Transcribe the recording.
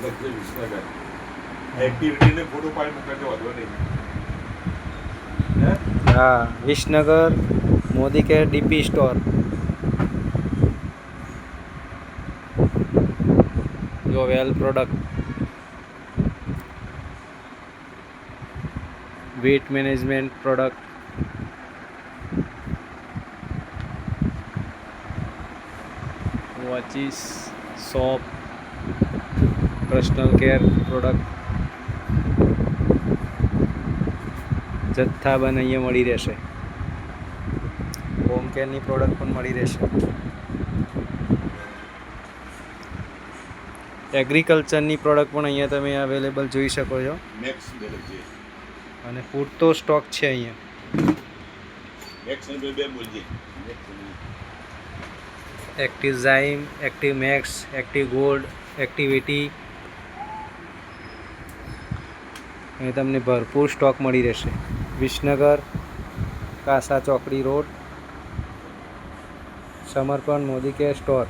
બધે વિસનગર એક્ટિવિટીને ફોટો પાડી મૂકજો વાંધો નહીં. હા, Visnagar Modi care DP store. જો well product, weight management product, watches, soap, personal care product, જથ્થાબંધ અહીંયા મળી રહેશે. હોમ કેરની પ્રોડક્ટ પણ મળી રહેશે. એગ્રીકલ્ચરની પ્રોડક્ટ પણ અહીંયા તમે અવેલેબલ જોઈ શકો છો. નેક્સ્ટ છે અને પૂરતો સ્ટોક છે અહીંયા. નેક્સ્ટ ને બે બોલજે. Active zyme, active max, active gold, activity, અહીં તમને ભરપૂર સ્ટોક મળી રહેશે. વિસનગર કાસા ચોકડી રોડ, સમર્પણ મોદી કેર સ્ટોર.